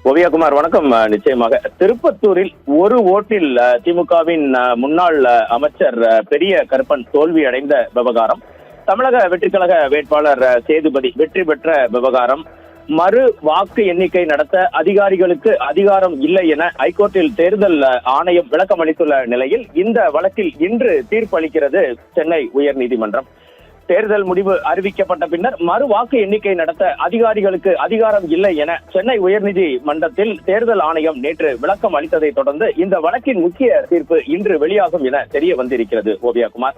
ஓவியகுமார் வணக்கம். நிச்சயமாக திருப்பத்தூரில் ஒரு ஓட்டில் திமுகவின் முன்னாள் அமைச்சர் பெரிய கருப்பன் தோல்வி அடைந்த விவகாரம், தமிழக வெற்றிக்கழக வேட்பாளர் சேதுபதி வெற்றி பெற்ற விவகாரம், மறு வாக்கு எண்ணிக்கை நடத்த அதிகாரிகளுக்கு அதிகாரம் இல்லை என ஐகோர்ட்டில் தேர்தல் ஆணையம் விளக்கம் அளித்துள்ள நிலையில் இந்த வழக்கில் இன்று தீர்ப்பளிக்கிறது சென்னை உயர்நீதிமன்றம். தேர்தல் முடிவு அறிவிக்கப்பட்ட பின்னர் மறு வாக்கு எண்ணிக்கை நடத்த அதிகாரிகளுக்கு அதிகாரம் இல்லை என சென்னை உயர்நீதிமன்றத்தில் தேர்தல் ஆணையம் நேற்று விளக்கம் அளித்ததை தொடர்ந்து இந்த வழக்கின் முக்கிய தீர்ப்பு இன்று வெளியாகும் என தெரிய வந்திருக்கிறது. ஓவியகுமார்,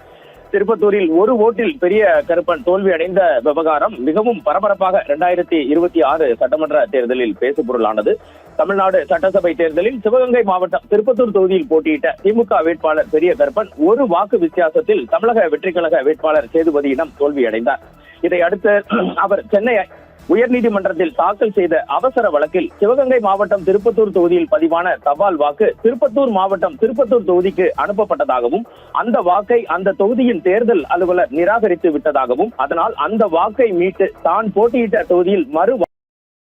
திருப்பத்தூரில் ஒரு ஓட்டில் பெரிய கருப்பன் தோல்வி அடைந்த விவகாரம் மிகவும் பரபரப்பாக 2026 சட்டமன்ற தேர்தலில் பேசுபொருளானது. தமிழ்நாடு சட்டசபை தேர்தலில் சிவகங்கை மாவட்டம் திருப்பத்தூர் தொகுதியில் போட்டியிட்ட திமுக வேட்பாளர் பெரிய கருப்பன் ஒரு வாக்கு வித்தியாசத்தில் தமிழக வெற்றிக்கழக வேட்பாளர் சேதுபதியிடம் தோல்வியடைந்தார். இதையடுத்து அவர் சென்னை உயர்நீதிமன்றத்தில் தாக்கல் செய்த அவசர வழக்கில் சிவகங்கை மாவட்டம் திருப்பத்தூர் தொகுதியில் பதிவான தபால் வாக்கு திருப்பத்தூர் மாவட்டம் திருப்பத்தூர் தொகுதிக்கு அனுப்பப்பட்டதாகவும், அந்த வாக்கை அந்த தொகுதியின் தேர்தல் அலுவலர் நிராகரித்து விட்டதாகவும், அதனால் அந்த வாக்கை மீட்டு தான் போட்டியிட்ட தொகுதியில் மறு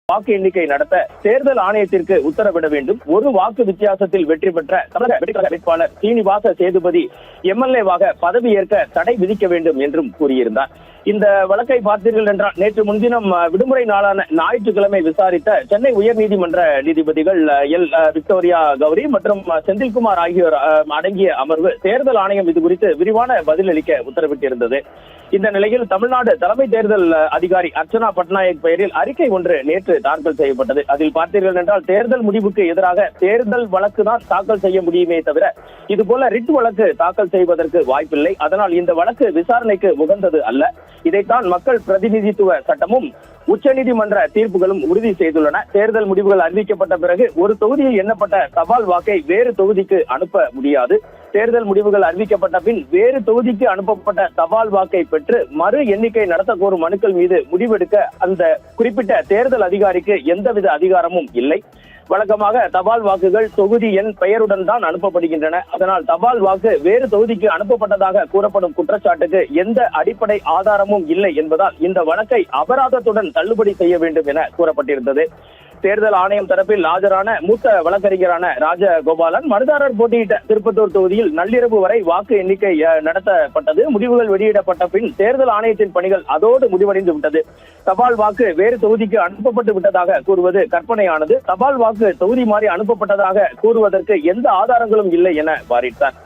வாக்கு எண்ணிக்கை நடத்த தேர்தல் ஆணையத்திற்கு உத்தரவிட வேண்டும். ஒரு வாக்கு வித்தியாசத்தில் வெற்றி பெற்ற தமிழக வெற்றிக்கழக வேட்பாளர் சீனிவாச சேதுபதி எம்எல்ஏவாக பதவியேற்க தடை விதிக்க வேண்டும் என்றும் கூறியிருந்தார். இந்த வழக்கை பார்த்தீர்கள் என்றால் நேற்று முன்தினம் விடுமுறை நாளான ஞாயிற்றுக்கிழமை விசாரித்த சென்னை உயர்நீதிமன்ற நீதிபதிகள் எல் விக்டோரியா கௌரி மற்றும் செந்தில்குமார் ஆகியோர் அடங்கிய அமர்வு தேர்தல் ஆணையம் இது குறித்து விரிவான பதிலளிக்க உத்தரவிட்டிருந்தது. இந்த நிலையில் தமிழ்நாடு தலைமை தேர்தல் அதிகாரி அர்ச்சனா பட்நாயக் பெயரில் அறிக்கை ஒன்று நேற்று தாக்கல் செய்யப்பட்டது. அதில் பார்த்தீர்கள் என்றால் தேர்தல் முடிவுக்கு எதிராக தேர்தல் வழக்கு தான் தாக்கல் செய்ய முடியுமே தவிர இதுபோல ரிட் வழக்கு தாக்கல் செய்வதற்கு வாய்ப்பில்லை. அதனால் இந்த வழக்கு விசாரணைக்கு உகந்தது அல்ல. இதைத்தான் மக்கள் பிரதிநிதித்துவ சட்டமும் உச்சநீதிமன்ற தீர்ப்புகளும் உறுதி செய்துள்ளன. தேர்தல் முடிவுகள் அறிவிக்கப்பட்ட பிறகு ஒரு தொகுதியில் எண்ணப்பட்ட தபால் வாக்கை வேறு தொகுதிக்கு அனுப்ப முடியாது. தேர்தல் முடிவுகள் அறிவிக்கப்பட்ட பின் வேறு தொகுதிக்கு அனுப்பப்பட்ட தபால் வாக்கை பெற்று மறு எண்ணிக்கை நடத்த கோரும் மனுக்கள் மீது முடிவெடுக்க அந்த குறிப்பிட்ட தேர்தல் அதிகாரிக்கு எந்தவித அதிகாரமும் இல்லை. வழக்கமாக தபால் வாக்குகள் தொகுதி எண் பெயருடன் தான் அனுப்பப்படுகின்றன. அதனால் தபால் வாக்கு வேறு தொகுதிக்கு அனுப்பப்பட்டதாக கூறப்படும் குற்றச்சாட்டுக்கு எந்த அடிப்படை ஆதாரமும் இல்லை என்பதால் இந்த வழக்கை அபராதத்துடன் தள்ளுபடி செய்ய வேண்டும் என கூறப்பட்டிருந்தது. தேர்தல் ஆணையம் தரப்பில் ஆஜரான மூத்த வழக்கறிஞரான ராஜகோபாலன் மனுதாரர் போட்டியிட்ட திருப்பத்தூர் தொகுதியில் நள்ளிரவு வரை வாக்கு எண்ணிக்கை நடத்தப்பட்டது. முடிவுகள் வெளியிடப்பட்ட பின் தேர்தல் ஆணையத்தின் பணிகள் அதோடு முடிவடைந்து விட்டது. தபால் வாக்கு வேறு தொகுதிக்கு அனுப்பப்பட்டு விட்டதாக கூறுவது கற்பனையானது. தபால் வாக்கு தொகுதி மாறி அனுப்பப்பட்டதாக கூறுவதற்கு எந்த ஆதாரங்களும் இல்லை என வாதிட்டார்.